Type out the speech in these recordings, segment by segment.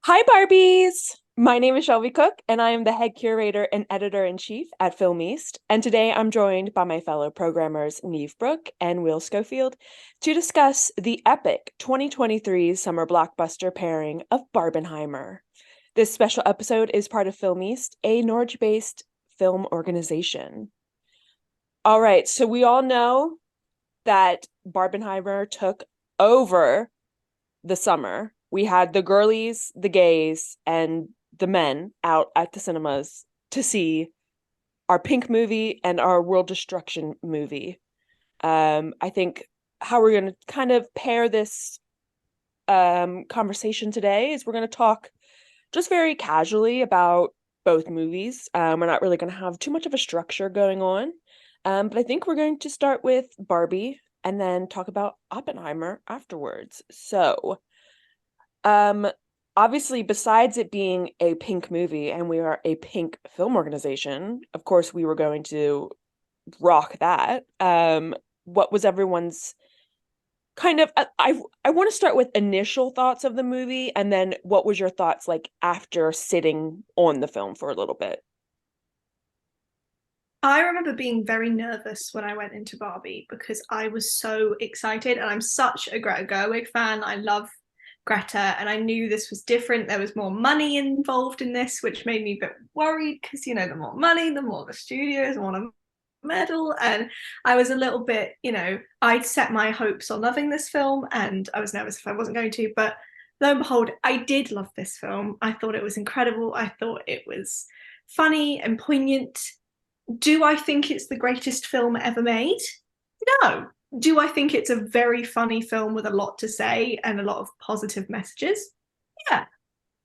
Hi, Barbies! My name is Shelby Cook, and I am the head curator and editor-in-chief at Film East. And today I'm joined by my fellow programmers Neve Brooke and Will Schofield to discuss the epic 2023 summer blockbuster pairing of Barbenheimer. This special episode is part of Film East, a Norwich-based film organization. All right, so we all know that Barbenheimer took over the summer. We had the girlies, the gays, and the men out at the cinemas to see our pink movie and our world destruction movie. I think how we're going to kind of pair this conversation today is we're going to talk just very casually about both movies. We're not really going to have too much of a structure going on. But I think we're going to start with Barbie and then talk about Oppenheimer afterwards. So, um, obviously, besides it being a pink movie and we are a pink film organization, of course, we were going to rock that. What was everyone's kind of I want to start with initial thoughts of the movie and then what was your thoughts like after sitting on the film for a little bit? I remember being very nervous when I went into Barbie because I was so excited and I'm such a Greta Gerwig fan. I love Greta and I knew this was different. There was more money involved in this, which made me a bit worried because, the more money, the more the studios want a medal. And I was a little bit, I'd set my hopes on loving this film and I was nervous if I wasn't going to. But lo and behold, I did love this film. I thought it was incredible. I thought it was funny and poignant. Do I think it's the greatest film ever made? No. Do I think it's a very funny film with a lot to say and a lot of positive messages? Yeah.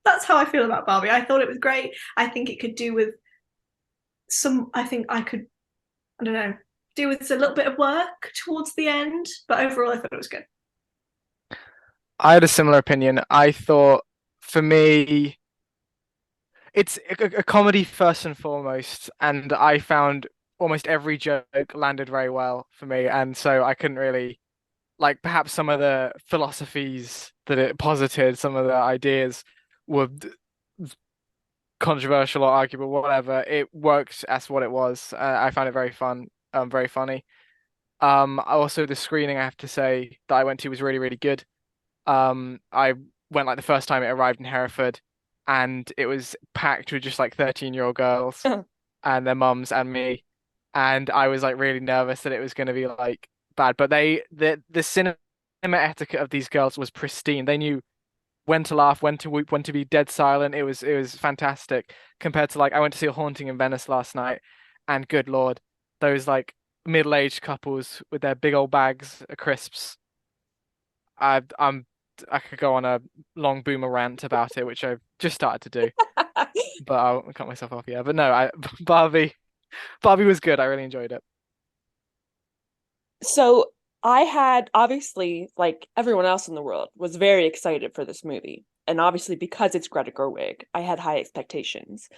That's how I feel about Barbie. I thought it was great. I think it could do with I think I could, I don't know, do with a little bit of work towards the end, but overall I thought it was good. I had a similar opinion. I thought for me, it's a comedy first and foremost, and I found almost every joke landed very well for me, and so I couldn't really like perhaps some of the philosophies that it posited, some of the ideas were controversial or arguable, whatever. It worked as what it was. I found it very fun, very funny. Also the screening I have to say that I went to was really, really good. I went like the first time it arrived in Hereford, and it was packed with just like 13-year-old girls and their mums and me, and I was like really nervous that it was going to be like bad. But the cinema etiquette of these girls was pristine. They knew when to laugh, when to weep, when to be dead silent. It was fantastic compared to like I went to see A Haunting in Venice last night, and good Lord, those like middle-aged couples with their big old bags of crisps. I'm I could go on a long boomer rant about it, which I've just started to do, but I'll cut myself off. Yeah, but no, I Barbie Barbie was good. I really enjoyed it. So I had obviously, like everyone else in the world, was very excited for this movie. And obviously, because it's Greta Gerwig, I had high expectations.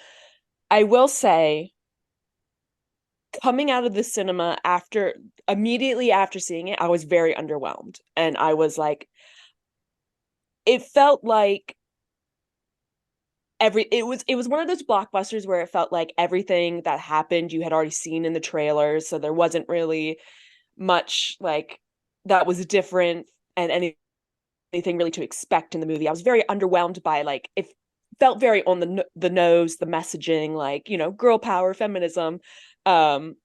I will say, coming out of the cinema after immediately after seeing it, I was very underwhelmed. And I was like, it felt like it was one of those blockbusters where it felt like everything that happened you had already seen in the trailers. So there wasn't really much like that was different and anything really to expect in the movie. I was very underwhelmed by like it felt very on the nose, the messaging, like girl power, feminism. Um,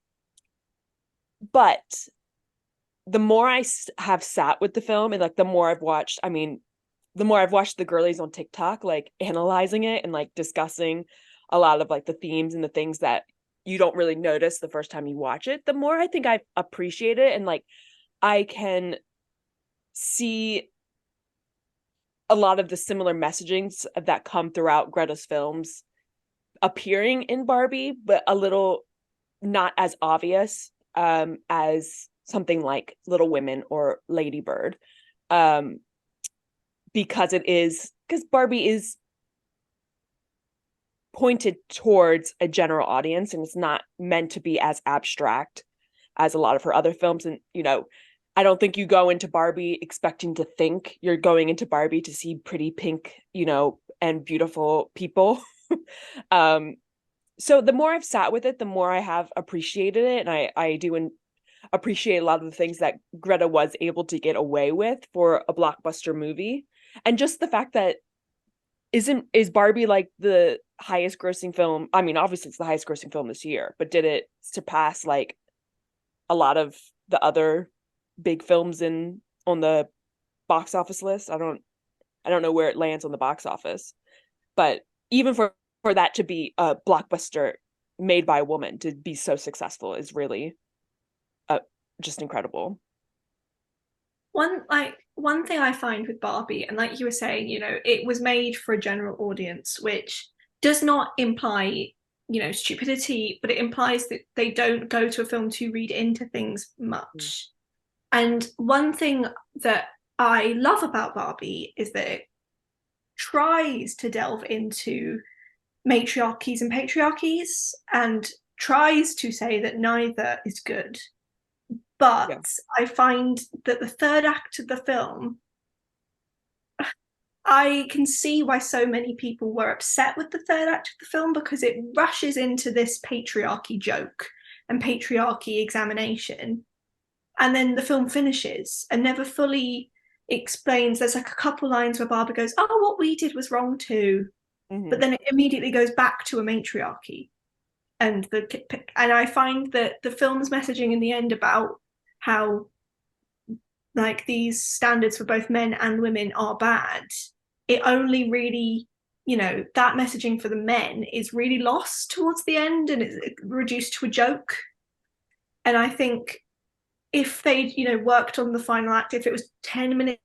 but the more have sat with the film and like the more I've watched, I mean, the more I've watched the girlies on TikTok like analyzing it and like discussing a lot of like the themes and the things that you don't really notice the first time you watch it, the more I think I appreciate it and like I can see a lot of the similar messagings that come throughout Greta's films appearing in Barbie, but a little not as obvious as something like Little Women or Lady Bird. Um, because Barbie is pointed towards a general audience and it's not meant to be as abstract as a lot of her other films. And, I don't think you go into Barbie expecting to think. You're going into Barbie to see pretty pink, and beautiful people. um, so the more I've sat with it, the more I have appreciated it, and I do appreciate a lot of the things that Greta was able to get away with for a blockbuster movie, and just the fact that is Barbie like the highest grossing film? I mean, obviously it's the highest grossing film this year, but did it surpass like a lot of the other big films in on the box office list? I don't know where it lands on the box office, but even for that to be a blockbuster made by a woman to be so successful is really uh, just incredible. One thing I find with Barbie, and like you were saying, it was made for a general audience, which does not imply, stupidity, but it implies that they don't go to a film to read into things much. And one thing that I love about Barbie is that it tries to delve into matriarchies and patriarchies and tries to say that neither is good. But Yeah. I find that the third act of the film, I can see why so many people were upset with the third act of the film, because it rushes into this patriarchy joke and patriarchy examination. And then the film finishes and never fully explains. There's like a couple lines where Barbara goes, "Oh, what we did was wrong too." But Mm-hmm. then it immediately goes back to a matriarchy. And I find that the film's messaging in the end about how like these standards for both men and women are bad, it only really, that messaging for the men is really lost towards the end, and it's reduced to a joke. And I think if they'd, worked on the final act, if it was 10 minutes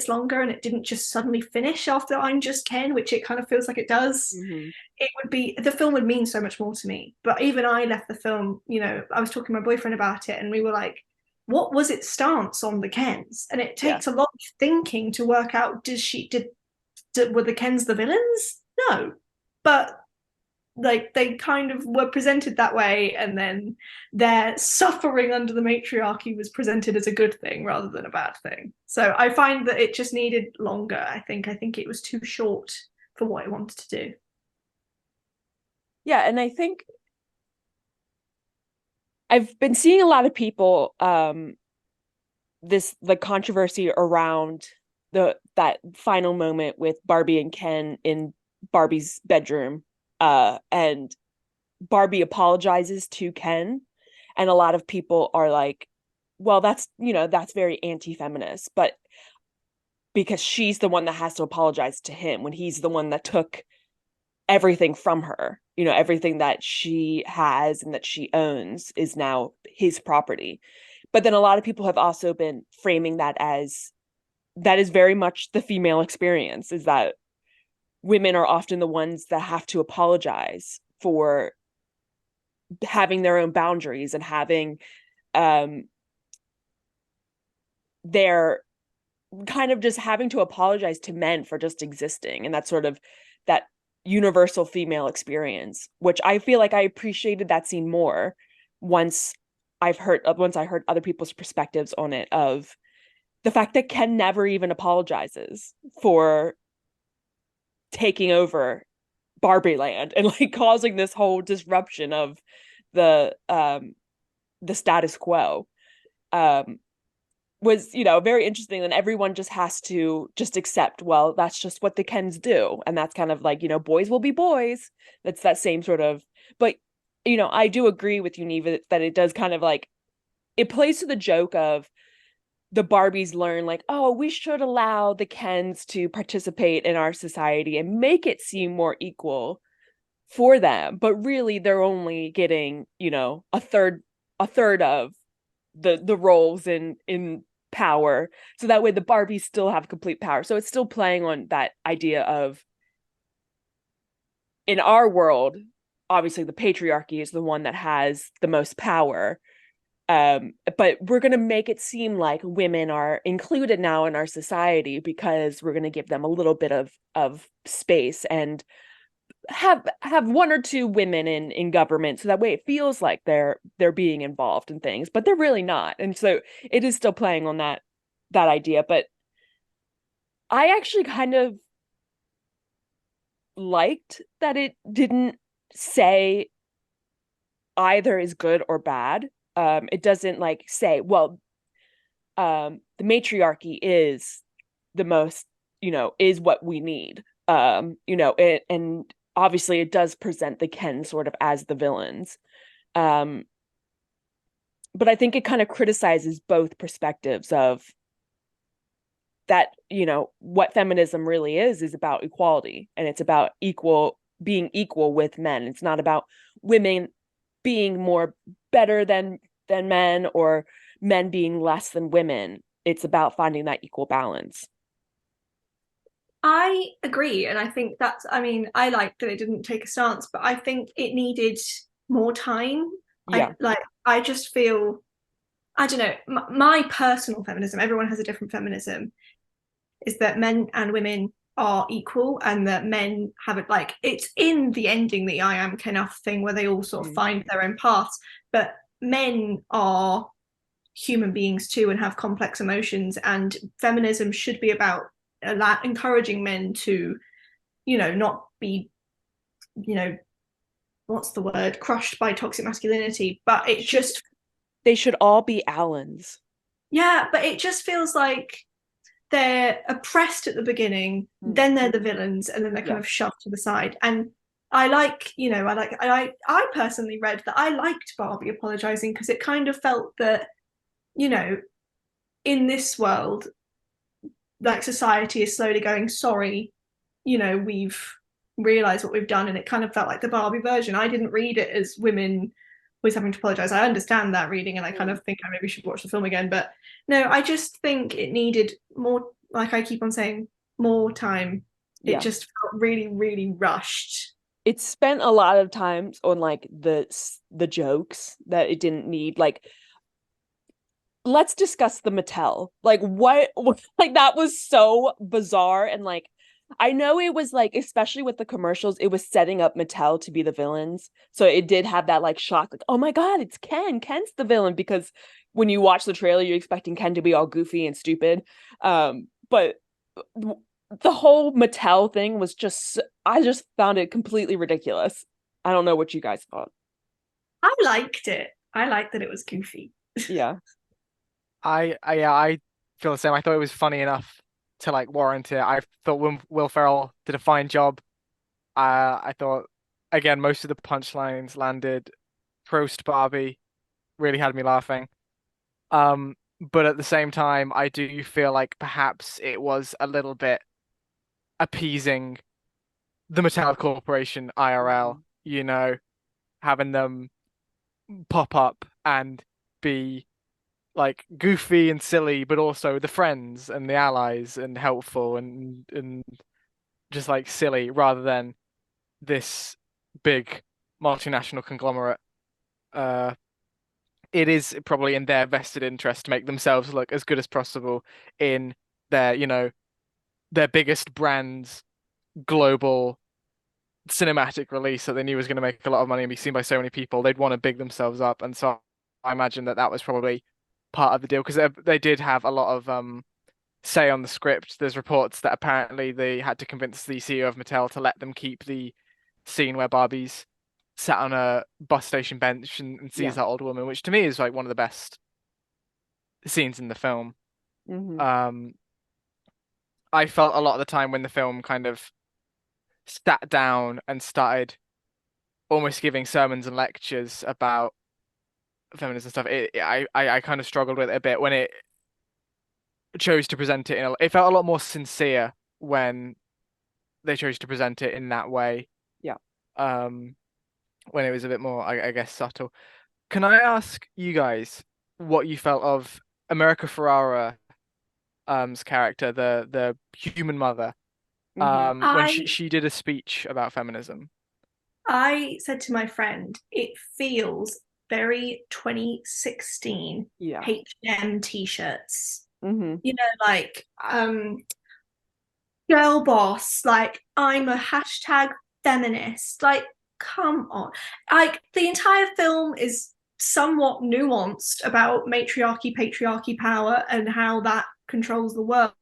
longer and it didn't just suddenly finish after I'm Just Ken, which it kind of feels like it does, Mm-hmm. the film would mean so much more to me. But even I left the film, I was talking to my boyfriend about it, and we were like, what was its stance on the Kens? And it Yeah. takes a lot of thinking to work out, were the Kens the villains? No. But like they kind of were presented that way, and then their suffering under the matriarchy was presented as a good thing rather than a bad thing. So I find that it just needed longer. I think it was too short for what it wanted to do. Yeah, and I think I've been seeing a lot of people this the controversy around that final moment with Barbie and Ken in Barbie's bedroom, and Barbie apologizes to Ken, and a lot of people are like, well, that's very anti-feminist, but because she's the one that has to apologize to him when he's the one that took everything from her, everything that she has and that she owns is now his property. But then a lot of people have also been framing that as that is very much the female experience, is that women are often the ones that have to apologize for having their own boundaries and having um their kind of just having to apologize to men for just existing, and that's sort of that universal female experience, which I feel like I appreciated that scene more once once I heard other people's perspectives on it, of the fact that Ken never even apologizes for taking over Barbie Land and like causing this whole disruption of the status quo. Um was very interesting, and everyone just has to just accept, well, that's just what the Kens do, and that's kind of like, boys will be boys. That's that same sort of, but I do agree with you, Neva, that it does kind of like, it plays to the joke of the Barbies learn like, oh, we should allow the Kens to participate in our society and make it seem more equal for them, but really they're only getting a third of the roles in power, so that way the Barbies still have complete power. So it's still playing on that idea of, in our world, obviously the patriarchy is the one that has the most power, but we're going to make it seem like women are included now in our society because we're going to give them a little bit of space and have one or two women in government, so that way it feels like they're being involved in things, but they're really not. And so it is still playing on that idea. But I actually kind of liked that it didn't say either is good or bad. It doesn't like say, well, the matriarchy is the most, is what we need. And obviously it does present the Ken sort of as the villains. Um, but I think it kind of criticizes both perspectives of that, what feminism really is about equality, and it's about being equal with men. It's not about women being more better than men, or men being less than women. It's about finding that equal balance. I agree, and I think I mean, I like that it didn't take a stance, but I think it needed more time. Yeah. I just feel, I don't know, my personal feminism, everyone has a different feminism, is that men and women are equal, and that men have it, like, it's in the ending, the I am enough thing, where they all sort of find their own paths, but men are human beings too and have complex emotions, and feminism should be about encouraging men to, not be, what's the word, crushed by toxic masculinity, but it just, they should all be Allens. yeah, but it just feels like they're oppressed at the beginning, then they're the villains, and then they're kind of shoved to the side. And I personally read that I liked Barbie apologizing, because it kind of felt that, in this world, like, society is slowly going, sorry, we've realized what we've done. And it kind of felt like the Barbie version. I didn't read it as women was having to apologize. I understand that reading, and I kind of think I maybe should watch the film again. But no, I just think it needed more, like I keep on saying, more time. It just felt really, really rushed. It spent a lot of times on like the jokes that it didn't need. Like, let's discuss the Mattel. Like, what like, that was so bizarre. And like, I know it was like, especially with the commercials, it was setting up Mattel to be the villains. So it did have that like shock, like, oh my God, it's Ken. Ken's the villain, because when you watch the trailer, you're expecting Ken to be all goofy and stupid. But the whole Mattel thing was just, I just found it completely ridiculous. I don't know what you guys thought. I liked it. I liked that it was goofy. Yeah. I feel the same. I thought it was funny enough to like warrant it. I thought Will Ferrell did a fine job. I thought, again, most of the punchlines landed. Prost Barbie really had me laughing. But at the same time, I do feel like perhaps it was a little bit appeasing the Mattel Corporation IRL, having them pop up and be like goofy and silly, but also the friends and the allies and helpful and just like silly, rather than this big multinational conglomerate. Uh, it is probably in their vested interest to make themselves look as good as possible in their, their biggest brand's global cinematic release that they knew was going to make a lot of money and be seen by so many people. They'd want to big themselves up, and so I imagine that was probably part of the deal, because they did have a lot of say on the script. There's reports that apparently they had to convince the CEO of Mattel to let them keep the scene where Barbie's sat on a bus station bench and sees that old woman, which to me is like one of the best scenes in the film. I felt a lot of the time when the film kind of sat down and started almost giving sermons and lectures about feminism stuff, I kind of struggled with it a bit when it chose to present it it felt a lot more sincere when they chose to present it in that way. Yeah. When it was a bit more, I guess, subtle. Can I ask you guys what you felt of America Ferrara's character, the human mother, when she did a speech about feminism? I said to my friend, it feels very 2016 H&M t-shirts. Like girl boss, like I'm a hashtag feminist. Like, come on. Like, the entire film is somewhat nuanced about matriarchy, patriarchy, power, and how that controls the world.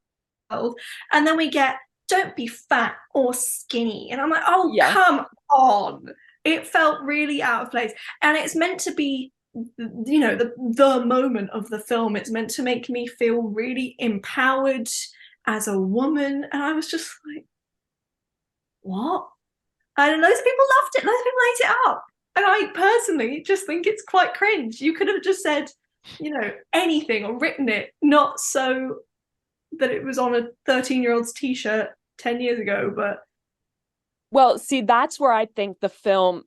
And then we get, don't be fat or skinny. And I'm like, oh, Yeah. come on. It felt really out of place. And it's meant to be, the moment of the film. It's meant to make me feel really empowered as a woman. And I was just like, what? And loads of people loved it. Loads of people ate it up. And I personally just think it's quite cringe. You could have just said, anything or written it, not so that it was on a 13-year-old's t-shirt 10 years ago, but Well, see, that's where I think the film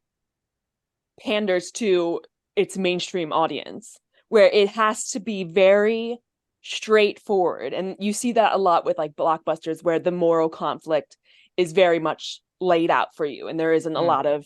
panders to its mainstream audience, where it has to be very straightforward. And you see that a lot with like blockbusters where the moral conflict is very much laid out for you. And there isn't a lot of,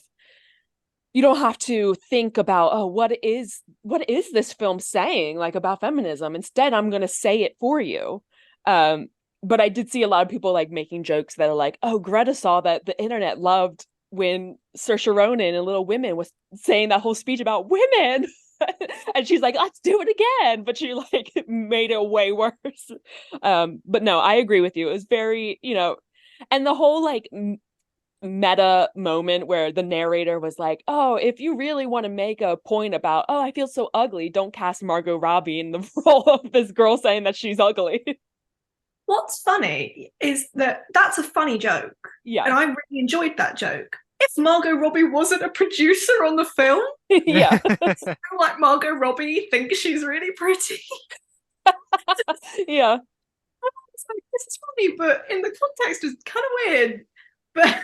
you don't have to think about, oh, what is this film saying like about feminism? Instead, I'm going to say it for you. Um, but I did see a lot of people like making jokes that are like, oh, Greta saw that the internet loved when Saoirse Ronan in Little Women was saying that whole speech about women. And she's like, let's do it again. But she like made it way worse. But no, I agree with you. It was very, and the whole like meta moment where the narrator was like, oh, if you really want to make a point about, oh, I feel so ugly, don't cast Margot Robbie in the role of this girl saying that she's ugly. what's funny is that that's a funny joke. Yeah. And I really enjoyed that joke. If Margot Robbie wasn't a producer on the film, Yeah. like Margot Robbie thinks she's really pretty. Yeah. It's like, this is funny, but in the context it's kind of weird. But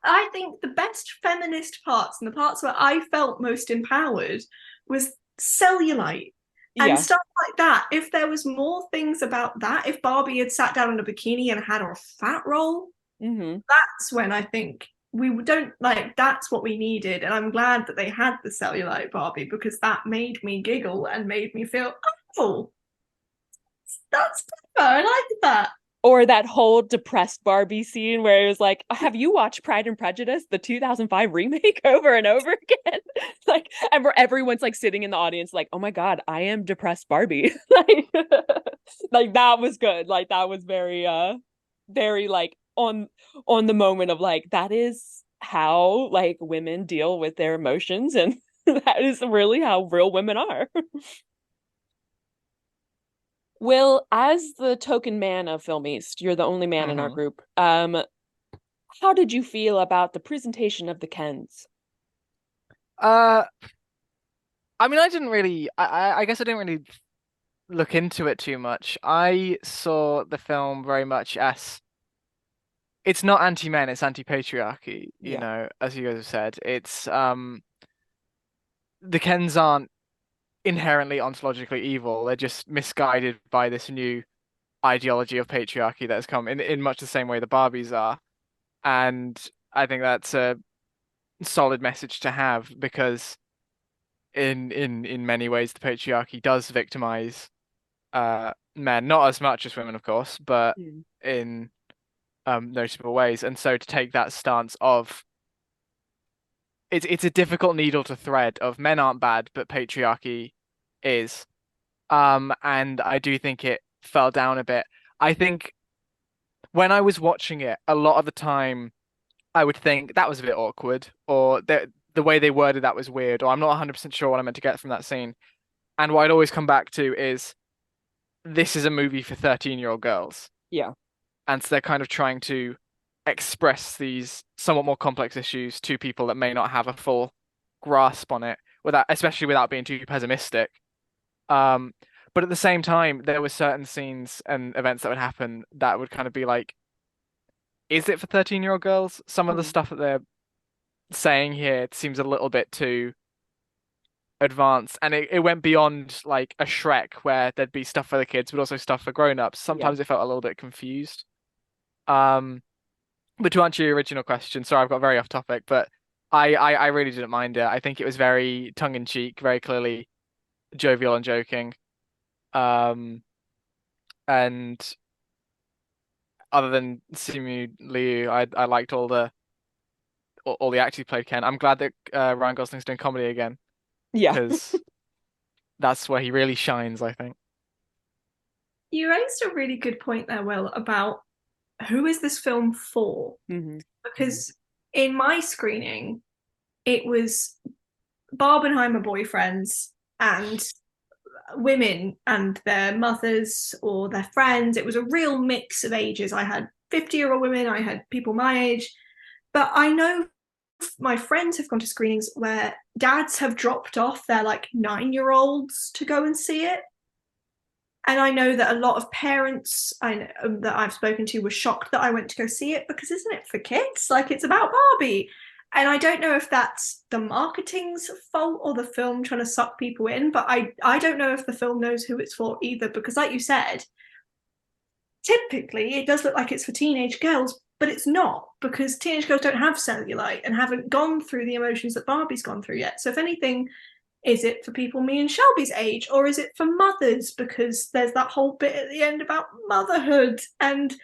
I think the best feminist parts and the parts where I felt most empowered was cellulite and Yeah. stuff like that. If there was more things about that, if Barbie had sat down in a bikini and had her fat roll, that's when I think we don't like, that's what we needed. And I'm glad that they had the cellulite Barbie because that made me giggle and made me feel, oh, that's clever. I like that. Or that whole depressed Barbie scene where it was like, have you watched Pride and Prejudice, the 2005 remake, over and over again? Like, and where everyone's like sitting in the audience, like, oh my God, I am depressed Barbie. Like that was good. Like that was very like on the moment of like, that is how like women deal with their emotions, and that is really how real women are. Will, as the token man of Film East, you're the only man in our group. How did you feel about the presentation of the Kens? Uh, I mean, I didn't really. I guess I didn't really look into it too much. I saw the film very much as it's not anti-men, it's anti-patriarchy. Yeah. As you guys have said, it's the Kens aren't inherently ontologically evil. They're just misguided by this new ideology of patriarchy that has come in much the same way the Barbies are. And I think that's a solid message to have because in many ways the patriarchy does victimize men, not as much as women, of course, but Mm. in notable ways. And so to take that stance of it's a difficult needle to thread of men aren't bad, but patriarchy is. And I do think it fell down a bit. I think when I was watching it, a lot of the time I would think that was a bit awkward, or the way they worded that was weird, or I'm not 100% sure what I meant to get from that scene. And what I'd always come back to is this is a movie for 13-year-old girls. Yeah. And so they're kind of trying to express these somewhat more complex issues to people that may not have a full grasp on it, especially without being too pessimistic. Um, but at the same time, there were certain scenes and events that would happen that would kind of be like, is it for 13-year-old girls? Some of the Mm. stuff that they're saying here seems a little bit too advanced, and it went beyond like a Shrek where there'd be stuff for the kids, but also stuff for grown-ups. Yeah. Sometimes it felt a little bit confused. Um, but to answer your original question, sorry, I've got very off topic, but I really didn't mind it. I think it was very tongue-in-cheek, very clearly jovial and joking. Um, and other than Simu Liu, I liked all the all the actors who played Ken. I'm glad that Ryan Gosling's doing comedy again Yeah. because that's where he really shines, I think. You raised a really good point there, Will, about who is this film for? Mm-hmm. Because in my screening, it was Barbenheimer boyfriends and women and their mothers or their friends. It was a real mix of ages. I had 50-year-old women, I had people my age. But I know my friends have gone to screenings where dads have dropped off their like 9-year-olds to go and see it. And I know that a lot of parents that I've spoken to were shocked that I went to go see it because isn't it for kids? Like it's about Barbie. And I don't know if that's the marketing's fault or the film trying to suck people in, but I don't know if the film knows who it's for either, because like you said, typically it does look like it's for teenage girls, but it's not, because teenage girls don't have cellulite and haven't gone through the emotions that Barbie's gone through yet. So if anything, is it for people me and Shelby's age, or is it for mothers? Because there's that whole bit at the end about motherhood, and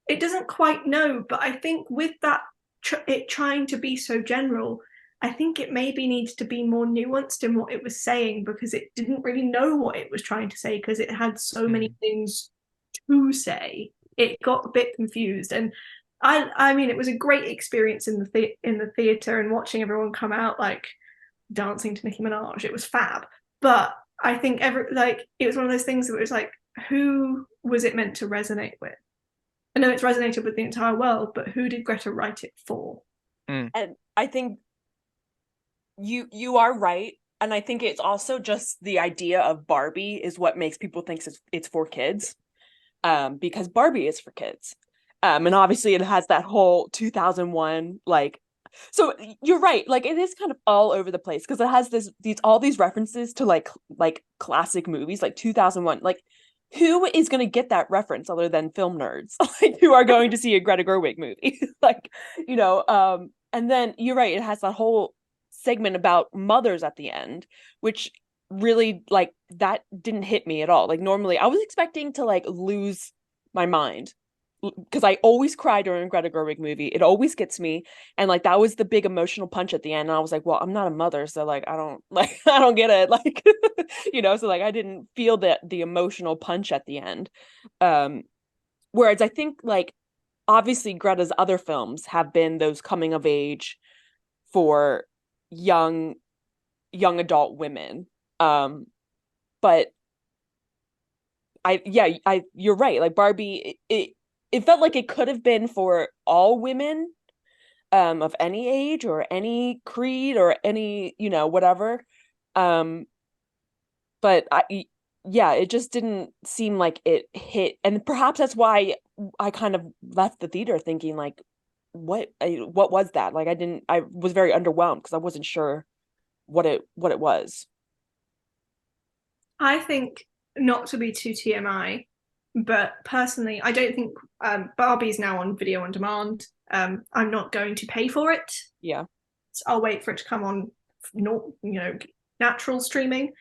it doesn't quite know. But I think with that, it trying to be so general, I think it maybe needs to be more nuanced in what it was saying, because it didn't really know what it was trying to say, because it had so many things to say. It got a bit confused, and I mean, it was a great experience in the theater and watching everyone come out like dancing to Nicki Minaj. It was fab. But I think it was one of those things that was like, who was it meant to resonate with? I know it's resonated with the entire world, but who did Greta write it for? Mm. And I think you are right. And I think it's also just the idea of Barbie is what makes people think it's for kids. Because Barbie is for kids. And obviously it has that whole 2001 like, so you're right, like it is kind of all over the place because it has all these references to like classic movies like 2001. Like who is going to get that reference other than film nerds like who are going to see a Greta Gerwig movie? Like, and then you're right, it has that whole segment about mothers at the end, which really like that didn't hit me at all. Like normally I was expecting to like lose my mind because I always cry during a Greta Gerwig movie. It always gets me. And like that was the big emotional punch at the end. And I was like, well, I'm not a mother, so like I don't like I don't get it. Like so like I didn't feel the emotional punch at the end. Whereas I think like obviously Greta's other films have been those coming of age for young adult women. But you're right. Like Barbie, it felt like it could have been for all women, of any age or any creed or any, whatever. Um, but yeah, it just didn't seem like it hit, and perhaps that's why I kind of left the theater thinking like, what was that? Like I was very underwhelmed because I wasn't sure what it was. I think, not to be too TMI, but personally, I don't think Barbie's now on video on demand. I'm not going to pay for it. Yeah. I'll wait for it to come on, natural streaming.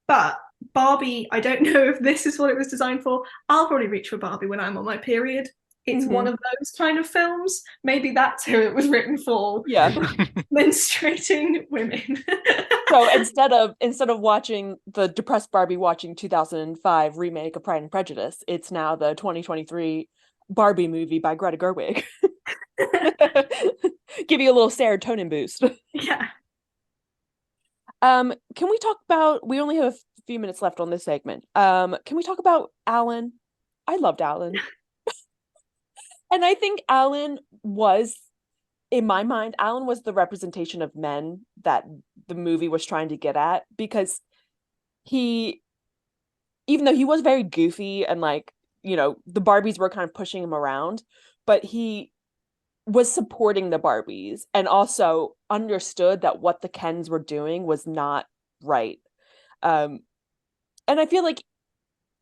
But Barbie, I don't know if this is what it was designed for. I'll probably reach for Barbie when I'm on my period. It's one of those kind of films. Maybe that's who it was written for. Yeah. Menstruating women. So instead of watching the depressed Barbie watching 2005 remake of Pride and Prejudice, it's now the 2023 Barbie movie by Greta Gerwig. Give you a little serotonin boost. Yeah. Can we talk about, we only have a few minutes left on this segment. Can we talk about Alan? I loved Alan. And I think Alan was, in my mind, Alan was the representation of men that the movie was trying to get at, because he, even though he was very goofy and like, the Barbies were kind of pushing him around, but he was supporting the Barbies and also understood that what the Kens were doing was not right. And I feel like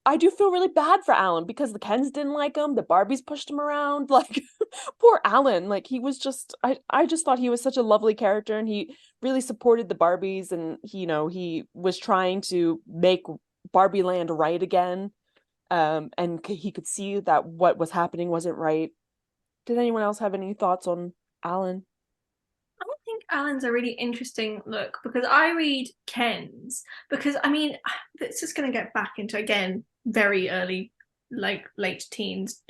I do feel really bad for Alan because the Kens didn't like him, the Barbies pushed him around. Like poor Alan, like he was just I just thought he was such a lovely character, and he really supported the Barbies, and he was trying to make Barbie Land right again. And he could see that what was happening wasn't right. Did anyone else have any thoughts on Alan? I Alan's a really interesting look, because I read Ken's, because I mean, it's just going to get back into, again, very early, like late teens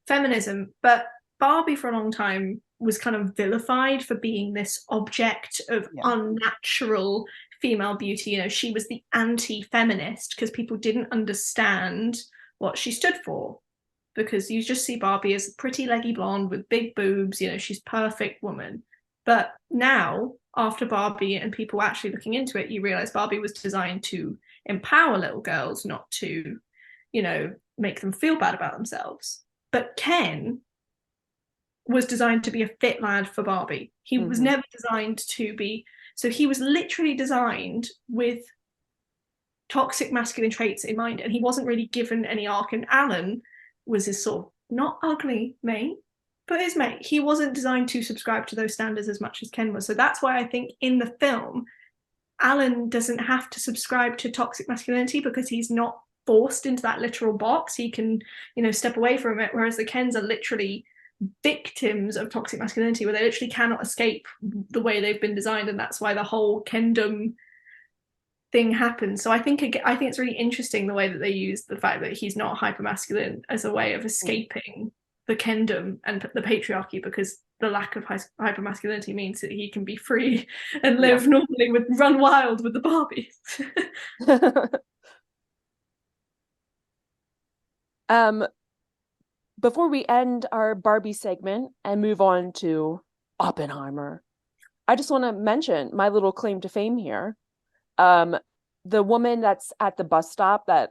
feminism, but Barbie for a long time was kind of vilified for being this object of unnatural female beauty. You know, she was the anti-feminist because people didn't understand what she stood for, because you just see Barbie as a pretty leggy blonde with big boobs, you know, she's perfect woman. But now, after Barbie and people actually looking into it, you realize Barbie was designed to empower little girls, not to, you know, make them feel bad about themselves. But Ken was designed to be a fit lad for Barbie. He was never designed to be, so he was literally designed with toxic masculine traits in mind, and he wasn't really given any arc. And Alan was his sort of not ugly mate, but his mate. He wasn't designed to subscribe to those standards as much as Ken was. So that's why I think in the film, Alan doesn't have to subscribe to toxic masculinity, because he's not forced into that literal box. He can, you know, step away from it, whereas the Kens are literally victims of toxic masculinity, where they literally cannot escape the way they've been designed, and that's why the whole Kendom thing happens. So I think it's really interesting the way that they use the fact that he's not hypermasculine as a way of escaping the Kendom and the patriarchy, because the lack of hypermasculinity means that he can be free and live normally, with run wild with the Barbies. Before we end our Barbie segment and move on to Oppenheimer, I just want to mention my little claim to fame here. The woman that's at the bus stop that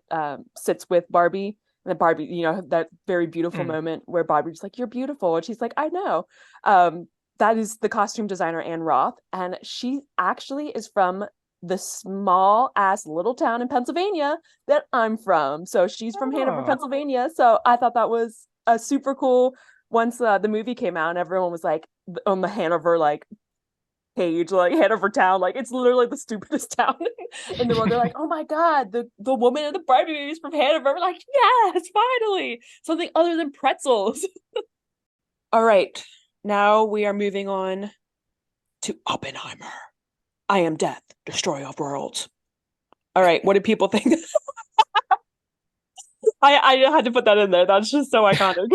sits with Barbie, and Barbie, you know, that very beautiful moment where Barbie's like, "You're beautiful," and she's like, "I know." That is the costume designer Anne Roth, and she actually is from the small ass little town in Pennsylvania that I'm from. So she's from Hanover, Pennsylvania. So I thought that was a super cool. Once the movie came out, and everyone was like on the Hanover like page, like Hanover town, like it's literally the stupidest town in the world. They're like, "Oh my god, the woman in the Barbie movie is from Hanover." We're like, yes, finally something other than pretzels. All right, now we are moving on to Oppenheimer. I am death, destroyer of worlds. All right, what do people think? I had to put that in there. That's just so iconic.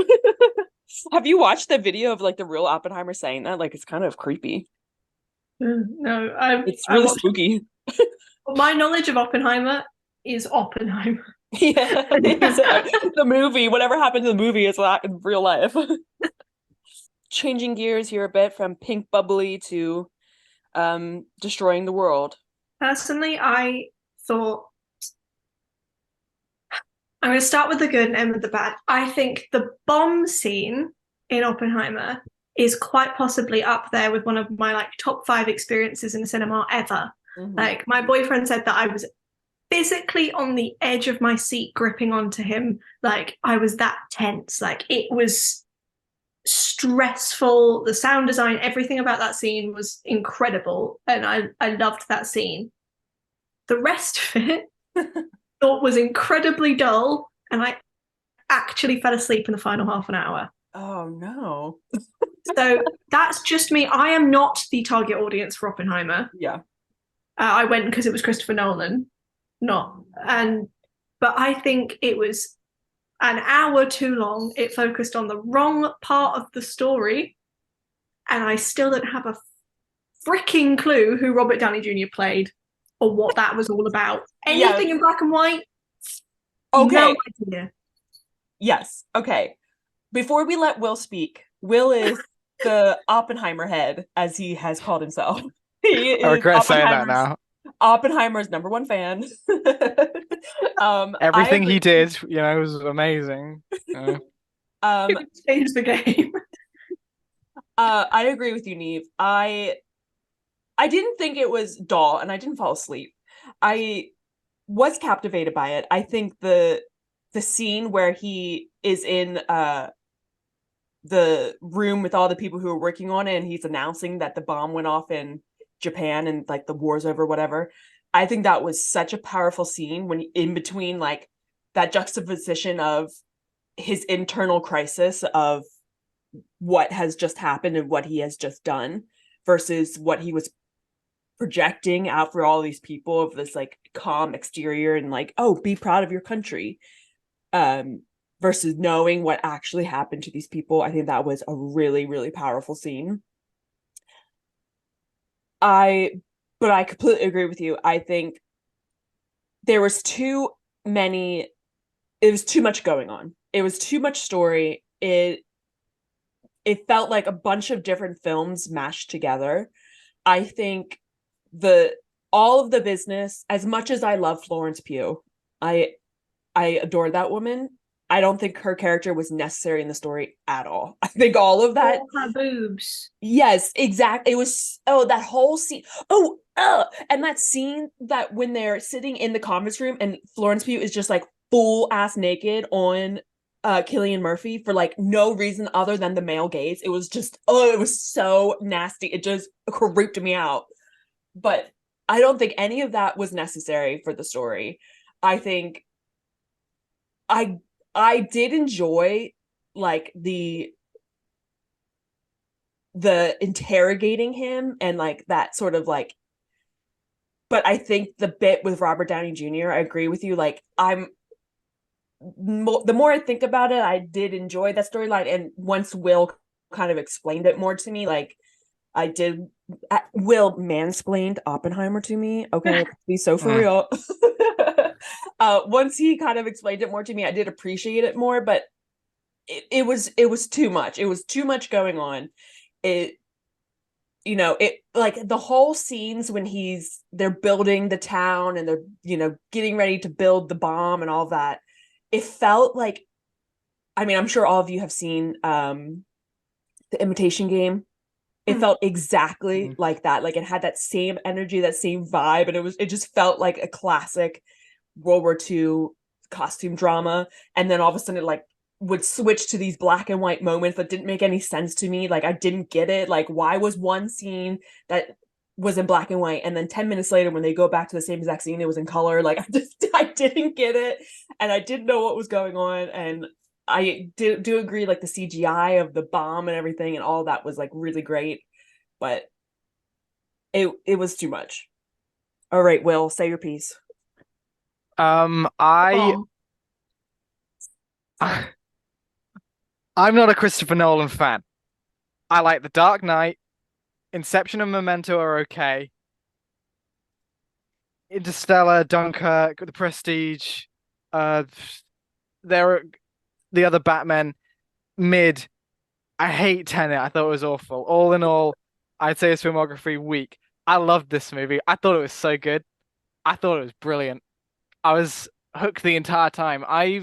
Have you watched the video of like the real Oppenheimer saying that? Like, it's kind of creepy. No, it's really spooky. My knowledge of Oppenheimer is Oppenheimer. Yeah, the movie, whatever happened to the movie is not in real life. Changing gears here a bit from pink bubbly to destroying the world. Personally, I thought, I'm going to start with the good and end with the bad. I think the bomb scene in Oppenheimer is quite possibly up there with one of my like top 5 experiences in the cinema ever. Like, my boyfriend said that I was physically on the edge of my seat, gripping onto him. Like, I was that tense. Like, it was stressful. The sound design, everything about that scene was incredible, and I loved that scene. The rest of it thought was incredibly dull, and I actually fell asleep in the final half an hour. Oh no. So that's just me. I am not the target audience for Oppenheimer. Yeah. I went because it was Christopher Nolan, but I think it was an hour too long. It focused on the wrong part of the story, and I still don't have a freaking clue who Robert Downey Jr. played or what that was all about. Anything in black and white? Okay. No idea. Yes. Okay. Before we let Will speak, Will is the Oppenheimer head, as he has called himself. He is I regret saying that now. Oppenheimer's #1 fan. Everything he did, you know, was amazing. Changed the game. I agree with you, Neve. I didn't think it was dull, and I didn't fall asleep. I was captivated by it. I think the scene where he is in the room with all the people who are working on it, and he's announcing that the bomb went off in Japan and like the war's over, whatever. I think that was such a powerful scene, when in between like that juxtaposition of his internal crisis of what has just happened and what he has just done, versus what he was projecting out for all these people of this like calm exterior and like, oh, be proud of your country, versus knowing what actually happened to these people. I think that was a really, really powerful scene. I but I completely agree with you. I think there was too many, it was too much going on. It was too much story. It felt like a bunch of different films mashed together. I think the all of the business, as much as I love Florence Pugh, I I adore that woman. I don't think her character was necessary in the story at all. I think all of that, All her boobs. yes, exactly. It was, oh, that whole scene. Oh, and that scene that when they're sitting in the conference room and Florence Pugh is just like full ass naked on Cillian Murphy for like no reason other than the male gaze. It was just, oh, it was so nasty. It just creeped me out. But I don't think any of that was necessary for the story. I think I I did enjoy like the interrogating him and like that sort of like, but I think the bit with Robert Downey Jr., I agree with you, like the more I think about it, I did enjoy that storyline, and once Will kind of explained it more to me, like I did. Will mansplained Oppenheimer to me. Okay, be so for Mm. real. Once he kind of explained it more to me, I did appreciate it more. But it was too much. It was too much going on. It it like the whole scenes when they're building the town and they're getting ready to build the bomb and all that. It felt like, I mean, I'm sure all of you have seen the Imitation Game. It Mm. felt exactly Mm. like that. Like it had that same energy, that same vibe, and it just felt like a classic World War II costume drama. And then all of a sudden, it like would switch to these black and white moments that didn't make any sense to me. Like I didn't get it. Like why was one scene that was in black and white, and then 10 minutes later, when they go back to the same exact scene, it was in color? Like I didn't get it, and I didn't know what was going on. And I do agree, like the CGI of the bomb and everything and all that was like really great, but it was too much. All right, Will, say your piece. I Bomb. Sorry. I'm not a Christopher Nolan fan. I like The Dark Knight, Inception and Memento are okay. Interstellar, Dunkirk, The Prestige, uh, there are the other Batman mid. I hate Tenet. I thought it was awful. All in all, I'd say his filmography weak. I loved this movie. I thought it was so good. I thought it was brilliant. I was hooked the entire time. I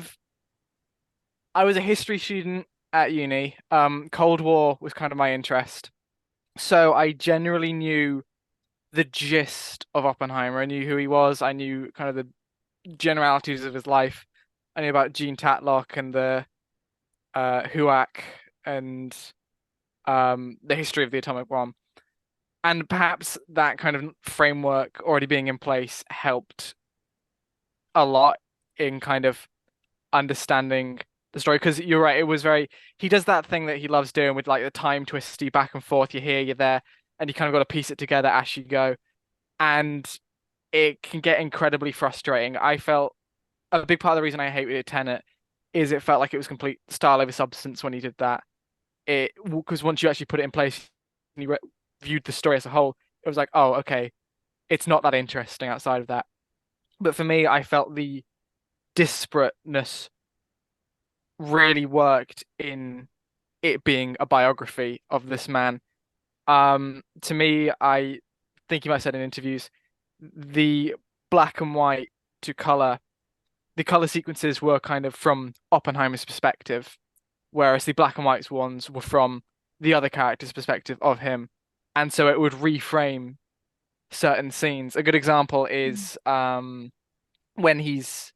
was a history student at uni. Cold War was kind of my interest. So I generally knew the gist of Oppenheimer. I knew who he was. I knew kind of the generalities of his life. I knew about Gene Tatlock and the HUAC and the history of the atomic bomb. And perhaps that kind of framework already being in place helped a lot in kind of understanding the story. Because you're right, it was very, he does that thing that he loves doing with like the time twisty back and forth. You're here, you're there, and you kind of got to piece it together as you go. And it can get incredibly frustrating. I felt a big part of the reason I hated Tenet is it felt like it was complete style over substance when he did that. It because once you actually put it in place and you viewed the story as a whole, it was like, oh, okay, it's not that interesting outside of that. But for me, I felt the disparateness really worked in it being a biography of this man. To me, I think you might have said in interviews, the black and white to color, the color sequences were kind of from Oppenheimer's perspective, whereas the black and white ones were from the other character's perspective of him. And so it would reframe certain scenes. A good example is when he's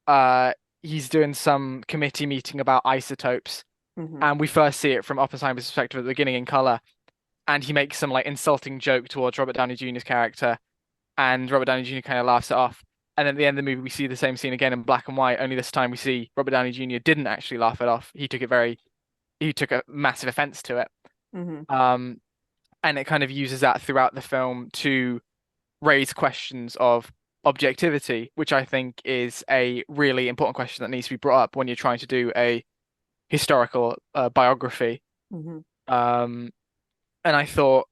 doing some committee meeting about isotopes, Mm-hmm. and we first see it from Oppenheimer's perspective at the beginning in color, and he makes some like insulting joke towards Robert Downey Jr.'s character, and Robert Downey Jr. kind of laughs it off. And at the end of the movie, we see the same scene again in black and white. Only this time, we see Robert Downey Jr. didn't actually laugh it off. He took a massive offense to it. Mm-hmm. Um, and it kind of uses that throughout the film to raise questions of objectivity, which I think is a really important question that needs to be brought up when you're trying to do a historical biography. Mhm. Um, and I thought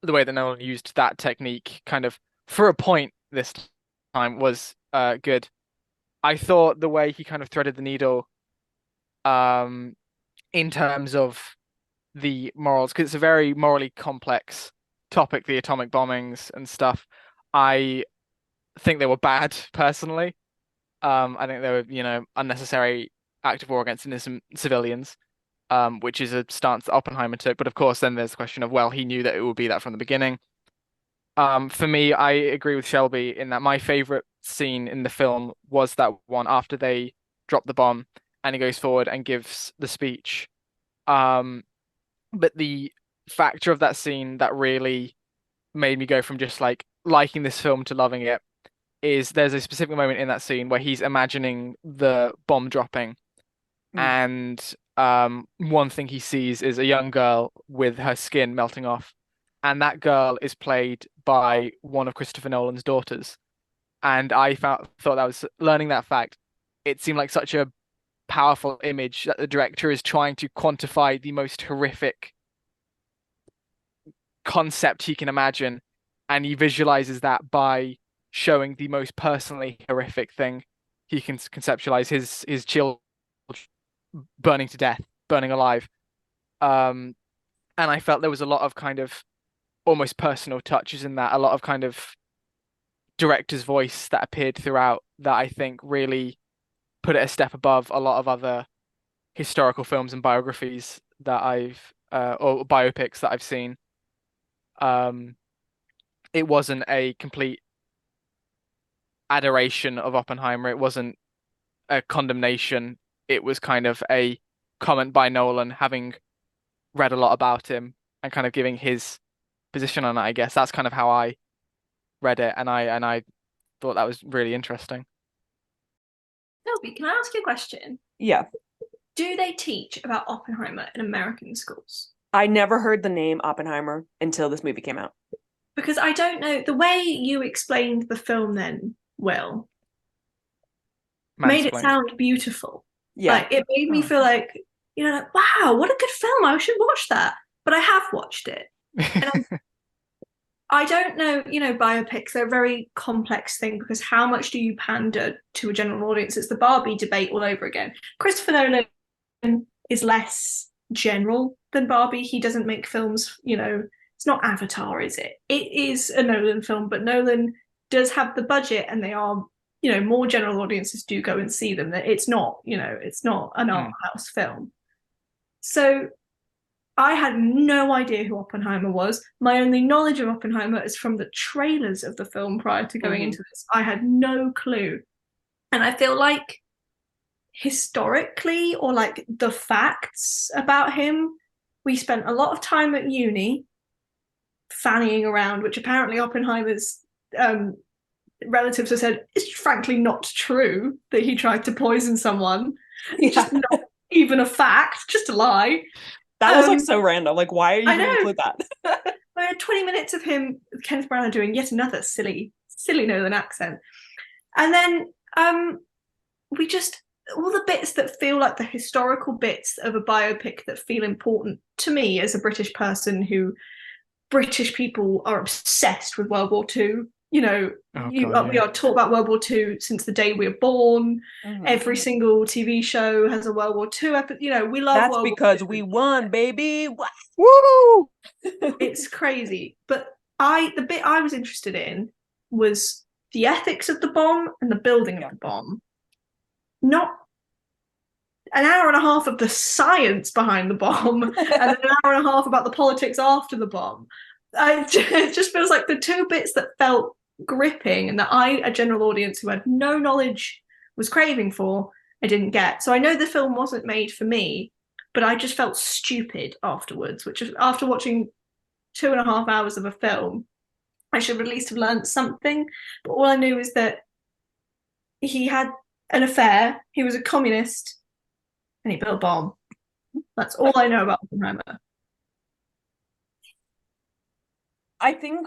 the way that Nolan used that technique, kind of for a point this time, was good. I thought the way he kind of threaded the needle, um, in terms of the morals, because it's a very morally complex topic, the atomic bombings and stuff. I think they were bad personally. I think they were, unnecessary act of war against innocent civilians, which is a stance that Oppenheimer took. But of course, then there's the question of, well, he knew that it would be that from the beginning. For me, I agree with Shelby in that my favorite scene in the film was that one after they drop the bomb and he goes forward and gives the speech. Um, but the factor of that scene that really made me go from just like liking this film to loving it is there's a specific moment in that scene where he's imagining the bomb dropping, Mm. and one thing he sees is a young girl with her skin melting off, and that girl is played by one of Christopher Nolan's daughters. And thought that was learning that fact. It seemed like such a powerful image that the director is trying to quantify the most horrific concept he can imagine, and he visualizes that by showing the most personally horrific thing he can conceptualize, his children burning to death, burning alive. Um, and I felt there was a lot of kind of almost personal touches in that, a lot of kind of director's voice that appeared throughout that I think really put it a step above a lot of other historical films and biographies that I've or biopics that I've seen. Um, it wasn't a complete adoration of Oppenheimer. It wasn't a condemnation. It was kind of a comment by Nolan, having read a lot about him and kind of giving his position on it, I guess. That's kind of how I read it, and I thought that was really interesting. Toby, can I ask you a question? Yeah. Do they teach about Oppenheimer in American schools? I never heard the name Oppenheimer until this movie came out. Because I don't know, the way you explained the film then, Will, made it Mansplained. sound beautiful. Yeah. Like, it made me Oh. feel like, like, wow, what a good film. I should watch that. But I have watched it. And I don't know, biopics, they're a very complex thing because how much do you pander to a general audience? It's the Barbie debate all over again. Christopher Nolan is less general than Barbie. He doesn't make films, it's not Avatar, is it? It is a Nolan film, but Nolan does have the budget and they are, more general audiences do go and see them. It's not, it's not an art house film. So I had no idea who Oppenheimer was. My only knowledge of Oppenheimer is from the trailers of the film prior to going into this. I had no clue. And I feel like historically, or like the facts about him, we spent a lot of time at uni fannying around, which apparently Oppenheimer's relatives have said is frankly not true, that he tried to poison someone. Yeah. Just not even a fact, just a lie. That was like so random. Like, why are you going to include that? We had 20 minutes of him, Kenneth Branagh, doing yet another silly Nolan accent. And then we just, all the bits that feel like the historical bits of a biopic that feel important to me as a British person who British people are obsessed with World War II. We are taught about World War II since the day we were born. Every single TV show has a World War II episode. We love That's World because War II. we won, baby. Woo! It's crazy. But the bit I was interested in was the ethics of the bomb and the building of the bomb. Not an hour and a half of the science behind the bomb and then an hour and a half about the politics after the bomb. It just feels like the two bits that felt gripping and that a general audience who had no knowledge was craving for, I didn't get. So I know the film wasn't made for me, but I just felt stupid afterwards, which is after watching 2.5 hours of a film, I should at least have learned something. But all I knew is that he had an affair, he was a communist, and he built a bomb. That's all I know about Oppenheimer. I think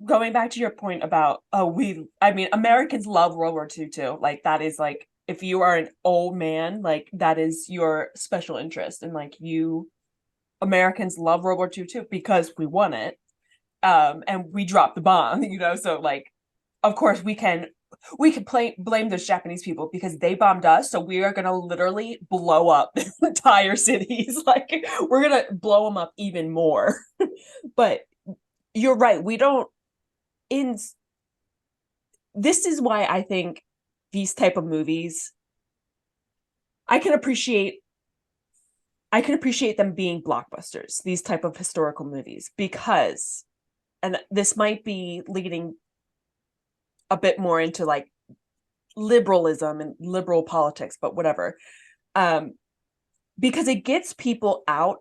going back to your point about I mean Americans love World War II too. Like that is like if you are an old man, like that is your special interest. And like you Americans love World War II too because we won it. And we dropped the bomb, you know, so like of course blame those Japanese people because they bombed us, so we are gonna literally blow up entire cities. Like we're gonna blow them up even more. But you're right, we don't in this is why I think these type of movies I can appreciate I can appreciate them being blockbusters, these type of historical movies, because and this might be leading a bit more into like liberalism and liberal politics, but whatever. Um, because it gets people out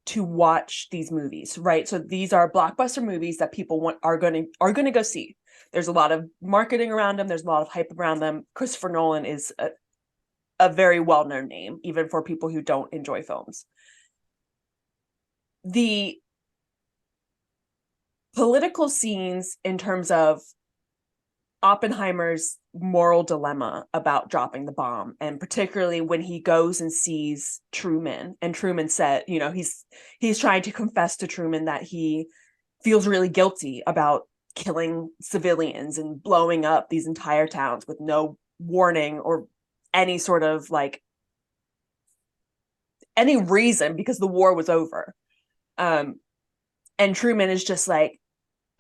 to watch these movies, right? So these are blockbuster movies that people are going to go see. There's a lot of marketing around them. There's a lot of hype around them. Christopher Nolan is a very well-known name, even for people who don't enjoy films. The political scenes in terms of Oppenheimer's moral dilemma about dropping the bomb, and particularly when he goes and sees Truman, and Truman said, you know, he's trying to confess to Truman that he feels really guilty about killing civilians and blowing up these entire towns with no warning or any sort of like any reason because the war was over. Um, and Truman is just like,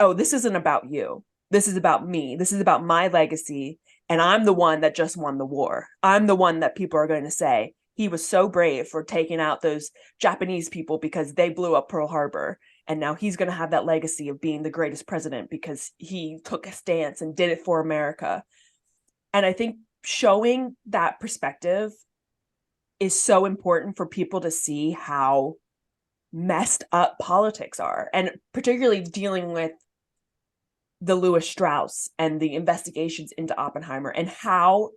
oh, this isn't about you. This is about me. This is about my legacy. And I'm the one that just won the war. I'm the one that people are going to say, he was so brave for taking out those Japanese people because they blew up Pearl Harbor. And now he's going to have that legacy of being the greatest president because he took a stance and did it for America. And I think showing that perspective is so important for people to see how messed up politics are, and particularly dealing with the Lewis Strauss and the investigations into Oppenheimer and how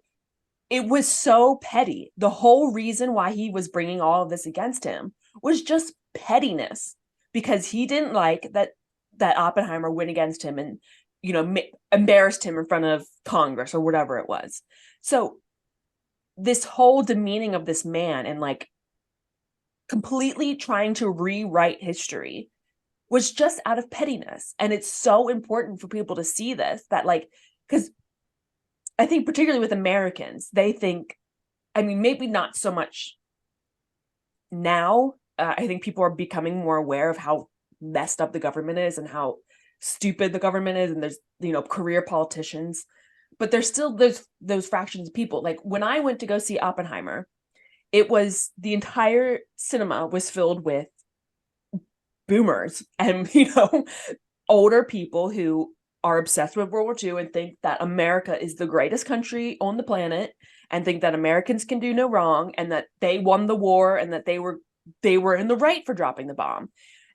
it was so petty. The whole reason why he was bringing all of this against him was just pettiness because he didn't like that Oppenheimer went against him and you know embarrassed him in front of Congress or whatever it was. So this whole demeaning of this man and like completely trying to rewrite history was just out of pettiness. And it's so important for people to see this, that like, because I think particularly with Americans, they think, I mean, maybe not so much now. I think people are becoming more aware of how messed up the government is and how stupid the government is. And there's, you know, career politicians, but there's still those fractions of people. Like when I went to go see Oppenheimer, it was the entire cinema was filled with boomers and, you know, older people who are obsessed with World War II and think that America is the greatest country on the planet and think that Americans can do no wrong and that they won the war and that they were in the right for dropping the bomb.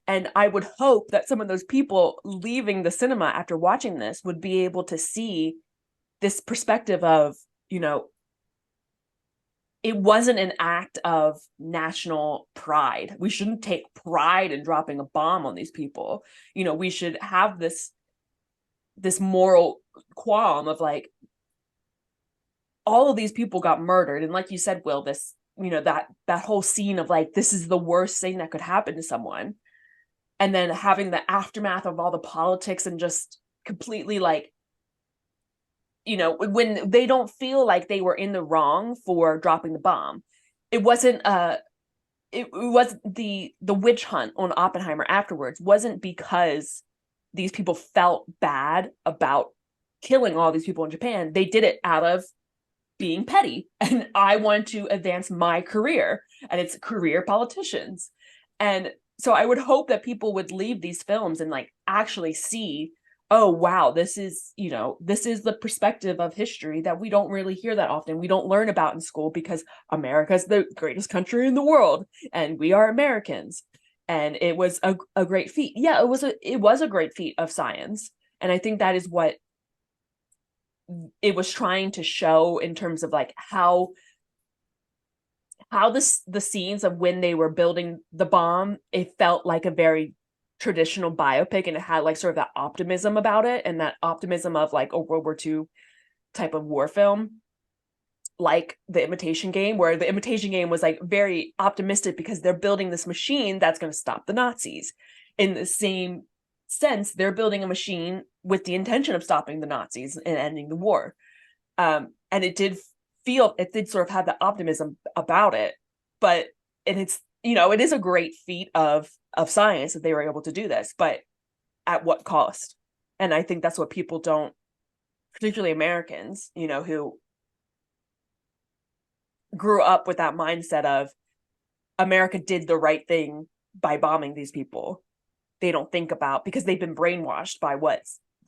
And I would hope that some of those people leaving the cinema after watching this would be able to see this perspective of, you know, it wasn't an act of national pride. We shouldn't take pride in dropping a bomb on these people. You know, we should have this moral qualm of like, all of these people got murdered. And like you said, Will, this, you know, that whole scene of like, this is the worst thing that could happen to someone. And then having the aftermath of all the politics and just completely like, you know, when they don't feel like they were in the wrong for dropping the bomb. It wasn't it was the witch hunt on Oppenheimer afterwards wasn't because these people felt bad about killing all these people in Japan. They did it out of being petty. And I want to advance my career, and it's career politicians. And so I would hope that people would leave these films and like actually see, oh wow, this is, you know, this is the perspective of history that we don't really hear that often. We don't learn about in school because America's the greatest country in the world and we are Americans. And it was a great feat. Yeah, it was a great feat of science. And I think that is what it was trying to show in terms of like how the scenes of when they were building the bomb, it felt like a very traditional biopic, and it had like sort of that optimism about it, and that optimism of like a World War II type of war film, like The Imitation Game, where The Imitation Game was like very optimistic because they're building this machine that's going to stop the Nazis. In the same sense, they're building a machine with the intention of stopping the Nazis and ending the war. And it did sort of have the optimism about it, but and it's, you know, it is a great feat of science that they were able to do this, but at what cost? And I think that's what people don't, particularly Americans, you know, who grew up with that mindset of America did the right thing by bombing these people. They don't think about, because they've been brainwashed by what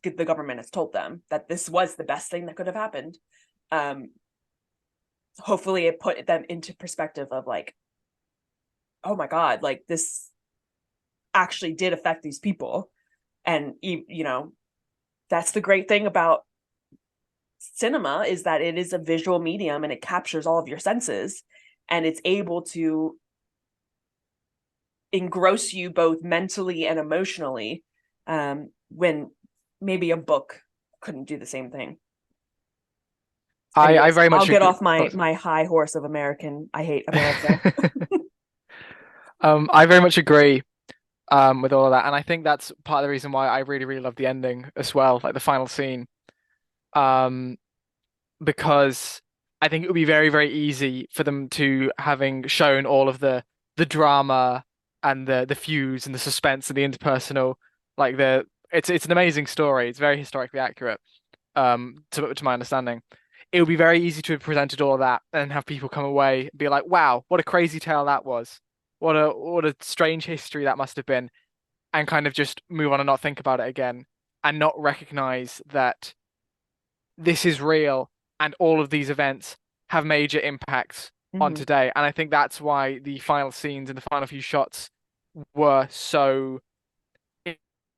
the government has told them, that this was the best thing that could have happened. Hopefully it put them into perspective of like, oh my God, like this actually did affect these people. And, you know, that's the great thing about cinema, is that it is a visual medium and it captures all of your senses, and it's able to engross you both mentally and emotionally, when maybe a book couldn't do the same thing. I Anyways, very I'll much get agree. off my high horse of I hate America. I very much agree with all of that, and I think that's part of the reason why I really, really love the ending as well, like the final scene. Um, because I think it would be very, very easy for them to, having shown all of the drama and the feuds and the suspense and the interpersonal, like it's an amazing story. It's very historically accurate, to my understanding. It would be very easy to have presented all of that and have people come away and be like, "Wow, what a crazy tale that was! What a strange history that must have been," and kind of just move on and not think about it again, and not recognize that this is real and all of these events have major impacts on Mm-hmm. today. And I think that's why the final scenes and the final few shots were so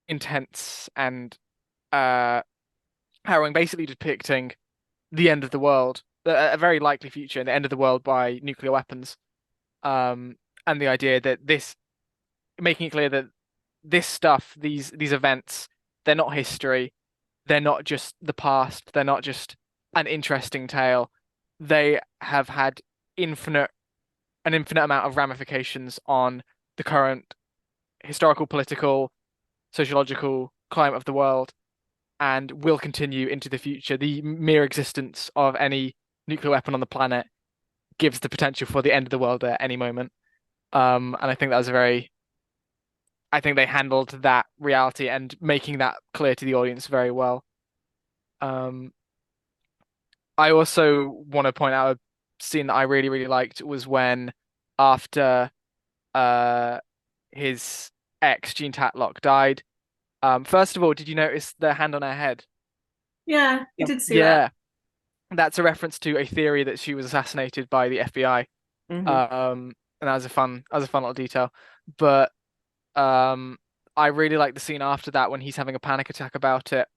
intense and uh harrowing, basically depicting the end of the world, a very likely future, and the end of the world by nuclear weapons. Um, and the idea that this, making it clear that this stuff, these events, they're not history. They're not just the past. They're not just an interesting tale. They have had infinite an infinite amount of ramifications on the current historical, political, sociological climate of the world, and will continue into the future. The mere existence of any nuclear weapon on the planet gives the potential for the end of the world at any moment. And I think that was a very I think they handled that reality and making that clear to the audience very well. Um, I also want to point out a scene that I really, really liked was when, after uh his ex, Jean Tatlock, died. First of all, did you notice the hand on her head? Yeah, I did see that. Yeah, that's a reference to a theory that she was assassinated by the FBI. Mm-hmm. And that was a fun little detail. But um, I really like the scene after that when he's having a panic attack about it,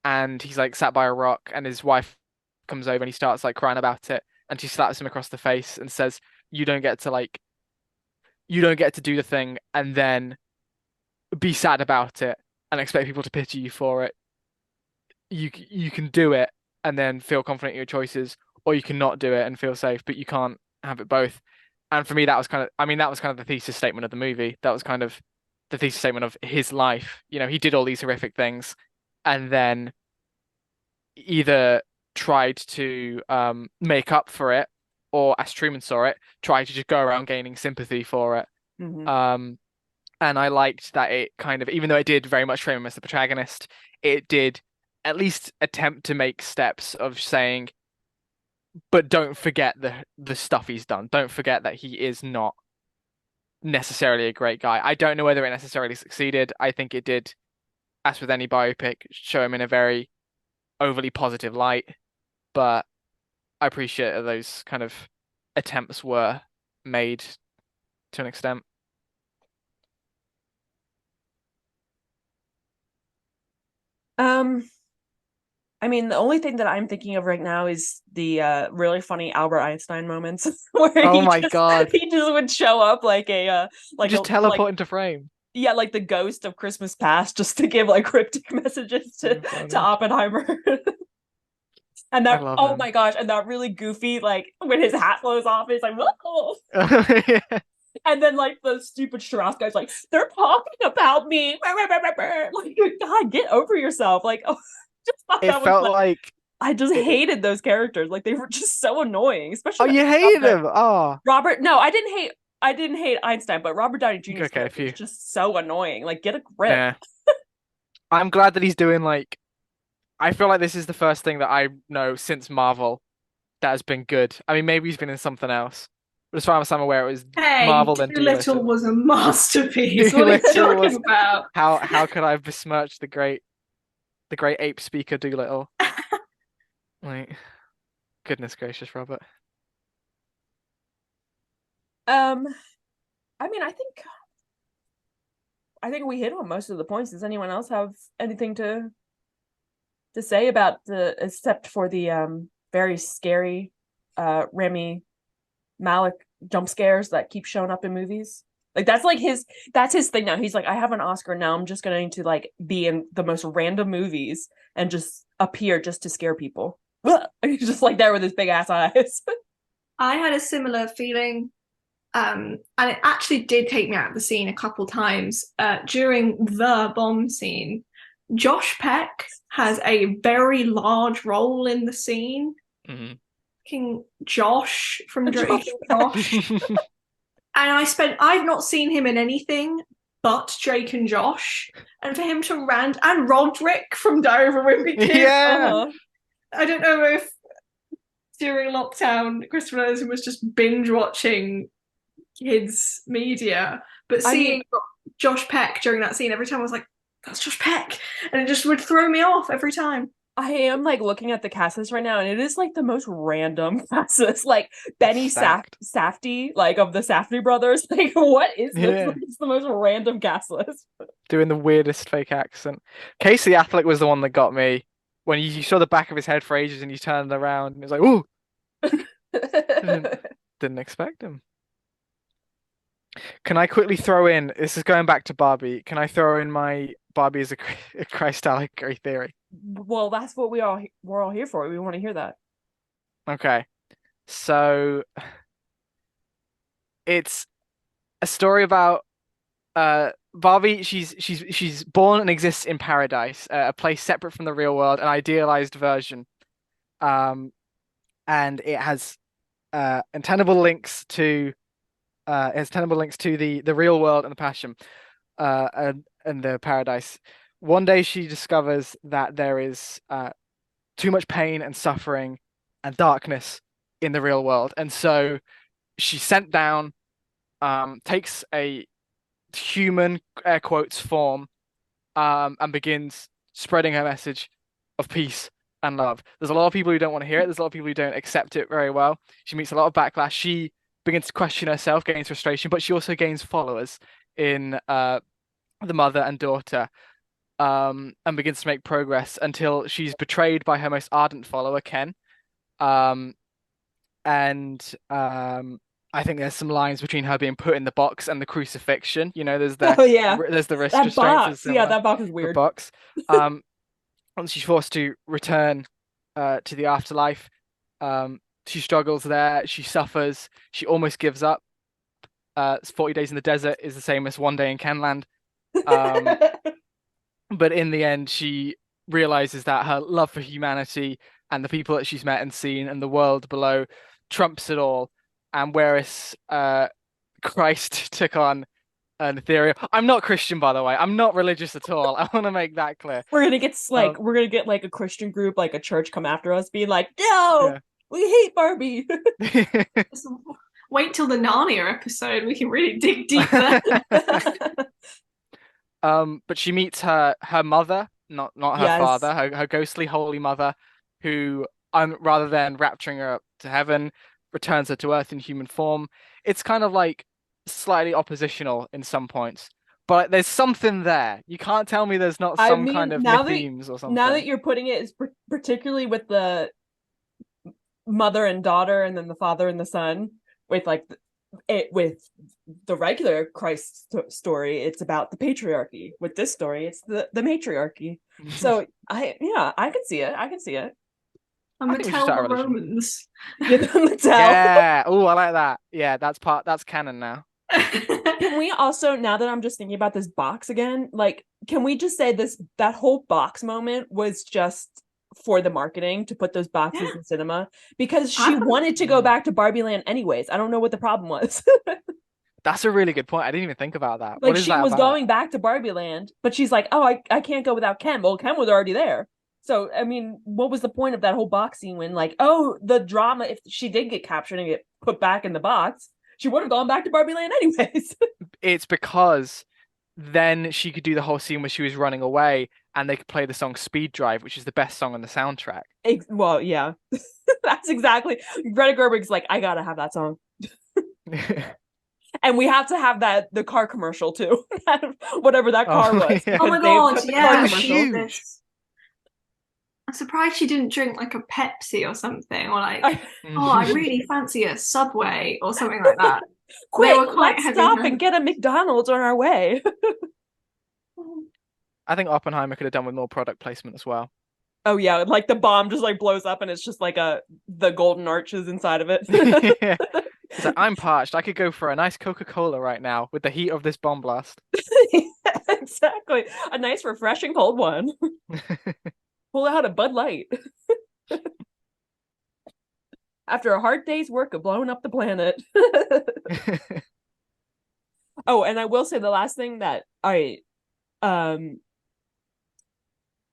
and he's like sat by a rock, and his wife comes over and he starts like crying about it, and she slaps him across the face and says, "You don't get to you don't get to do the thing and then be sad about it and expect people to pity you for it. You can do it and then feel confident in your choices, or you can not do it and feel safe, but you can't have it both." And for me, that was kind of, I mean, that was kind of the thesis statement of the movie. That was kind of the thesis statement of his life. You know, he did all these horrific things and then either tried to make up for it, or as Truman saw it, tried to just go around gaining sympathy for it. Mm-hmm. Um, and I liked that it kind of, even though it did very much frame him as the protagonist, it did at least attempt to make steps of saying, but don't forget the stuff he's done. Don't forget that he is not necessarily a great guy. I don't know whether it necessarily succeeded. I think it did, as with any biopic, show him in a very overly positive light, but I appreciate that those kind of attempts were made to an extent. Um, I mean, the only thing that I'm thinking of right now is the really funny Albert Einstein moments where Oh my God. he just would show up like a You just like teleport into frame. yeah, like the ghost of Christmas past, just to give like cryptic messages So to funny. Oppenheimer. And I that, love oh him. my gosh, and that really goofy, like when his hat blows off, it's like, whoa. Yeah. And then like the stupid Strauss guy's like, they're talking about me. Like, God, get over yourself. Like, oh, just thought It that was felt like, like I just it, hated those characters. Like they were just so annoying, oh, especially that you stuff hated that him. Oh, Robert. No, I didn't hate Einstein, but Robert Downey Jr.'s okay, a character is few. just so annoying. Like, get a grip. Yeah. I'm glad that he's doing like I feel like this is the first thing that I know since Marvel that has been good. I mean, maybe he's been in something else, but as far as I'm aware, it was Hey, Marvel then Doolittle Doolittle. was a masterpiece. What are you Doolittle talking was about? how could I have besmirched the great ape speaker Doolittle? Like, goodness gracious, Robert. Um, I mean, I think we hit on most of the points. Does anyone else have anything to say about the except for the very scary Remy Malik jump scares that keep showing up in movies? Like that's his thing now. He's like, I have an Oscar now. I'm just going to like be in the most random movies and just appear just to scare people. He's just like there with his big ass eyes. I had a similar feeling. And it actually did take me out of the scene a couple times. During the bomb scene, Josh Peck has a very large role in the scene. Mhm. King Josh from Drake Josh and Josh. And I've not seen him in anything but Drake and Josh. And for him to rant, and Roderick from Diary of a Wimpy Kid. Yeah. Uh-huh. I don't know if during lockdown, Christopher Nolan was just binge watching kids media, but I mean, seeing Josh Peck during that scene every time I was like, that's Josh Peck, and it just would throw me off every time. I am like looking at the cast list right now, and it is like the most random cast list. Like It's Benny stacked. Safdie, like of the Safdie brothers. Like, what is this? Yeah. Like, it's the most random cast list. Doing the weirdest fake accent. Casey Affleck was the one that got me when you saw the back of his head for ages and you turned around and it was like, ooh, didn't didn't expect him. Can I quickly throw in, this is going back to Barbie, can I throw in my Barbie as a Christ allegory theory? Well, that's what we're all here for. We want to hear that. Okay. So it's a story about Barbie. She's born and exists in paradise, a place separate from the real world, an idealized version. Um, and it has untenable links to the real world and the passion, and the paradise. One day she discovers that there is too much pain and suffering and darkness in the real world, and so she's sent down, takes a human air quotes form, and begins spreading her message of peace and love. There's a lot of people who don't want to hear it. There's a lot of people who don't accept it very well. She meets a lot of backlash. She begins to question herself, gains frustration, but she also gains followers in the mother and daughter, and begins to make progress until she's betrayed by her most ardent follower, Ken. Um, and I think there's some lines between her being put in the box and the crucifixion. You know, Oh yeah, there's the wrist that restraints is box. Yeah, similar. that box is The weird. box. Um, Once she's forced to return to the afterlife, she struggles there. She suffers. She almost gives up. 40 days in the desert is the same as one day in Kenland. Um, but in the end, she realizes that her love for humanity and the people that she's met and seen and the world below trumps it all. And whereas Christ took on an ethereal. I'm not Christian, by the way. I'm not religious at all. I want to make that clear. Um, We're gonna get like a Christian group, like a church, come after us, being like, "No, yeah. we hate Barbie." So wait till the Narnia episode, we can really dig deep there. But she meets her mother, not her Yes, father, her ghostly holy mother, who rather than rapturing her up to heaven, returns her to Earth in human form. It's kind of like slightly oppositional in some points, but there's something there. You can't tell me there's not I some kind mean of mythemes or now that something. you're putting it, is particularly with the mother and daughter, and then the father and the son, with like with the regular Christ story, it's about the patriarchy. With this story, it's the matriarchy. So I can see it. I can see it. And I think we should Mattel start the a religion. Romans. Yeah, Mattel. Yeah. Oh, I like that. Yeah, that's canon now. Can we also, now that I'm just thinking about this box again, like, can we just say that whole box moment was just for the marketing to put those boxes in cinema, because she wanted to go back to Barbie Land anyways. I don't know what the problem was. That's a really good point. I didn't even think about that. Like, What is she that was about? going back to Barbie Land, but she's like, oh, I can't go without Ken. Well, Ken was already there. So, I mean, what was the point of that whole box scene when, like, oh, the drama, if she did get captured and get put back in the box, she would have gone back to Barbie Land anyways. It's because then she could do the whole scene where she was running away and they could play the song Speed Drive, which is the best song on the soundtrack. Well, yeah. That's exactly. Greta Gerwig's like, I gotta have that song. And we have to have the car commercial too. Whatever that car was. Yeah. Oh my Because they god, put the yeah, car It was commercial. huge. I'm surprised she didn't drink like a Pepsi or something, or like, oh, I really fancy a Subway or something like that. They Quick, were quite let's heavy stop handed. and get a McDonald's on our way. I think Oppenheimer could have done with more product placement as well. Oh yeah, like the bomb just like blows up and it's just like the golden arches inside of it. Yeah. It's like, I'm parched. I could go for a nice Coca-Cola right now with the heat of this bomb blast. Exactly. A nice refreshing cold one. Pull out a Bud Light. After a hard day's work of blowing up the planet. Oh, and I will say the last thing that um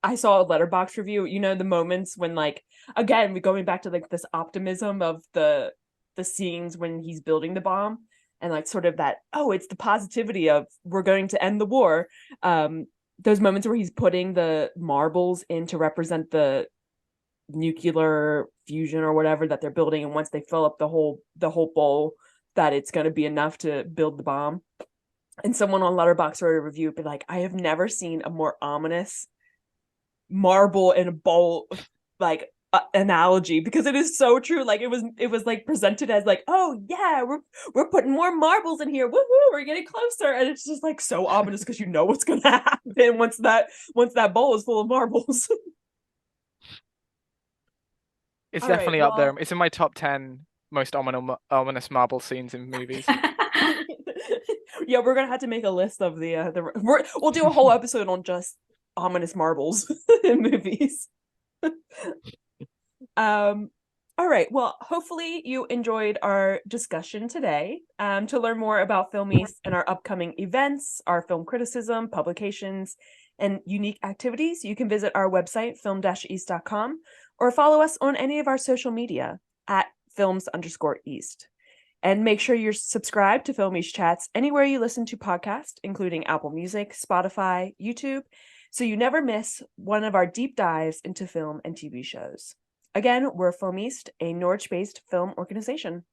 I saw a letterbox review, the moments when, like, again, we going back to like this optimism of the scenes when he's building the bomb, and like sort of that, oh, it's the positivity of we're going to end the war. Those moments where he's putting the marbles in to represent the nuclear fusion or whatever that they're building, and once they fill up the whole bowl, that it's going to be enough to build the bomb. And someone on Letterboxd wrote a review, but like, I have never seen a more ominous marble in a bowl, like, analogy, because it is so true. Like, it was like presented as like, oh yeah, we're putting more marbles in here, woo, we're getting closer, and it's just like so ominous because you know what's gonna happen once that bowl is full of marbles. It's All right, definitely up there. well. It's in my top 10 most ominous marble scenes in movies. Yeah, we're gonna have to make a list of we'll do a whole episode on just ominous marbles in movies. All right, well, hopefully you enjoyed our discussion today. To learn more about Film East and our upcoming events, our film criticism, publications, and unique activities, you can visit our website, film-east.com, or follow us on any of our social media at films_east. And make sure you're subscribed to Film East Chats anywhere you listen to podcasts, including Apple Music, Spotify, YouTube, so you never miss one of our deep dives into film and TV shows. Again, we're Film East, a Norwich-based film organization.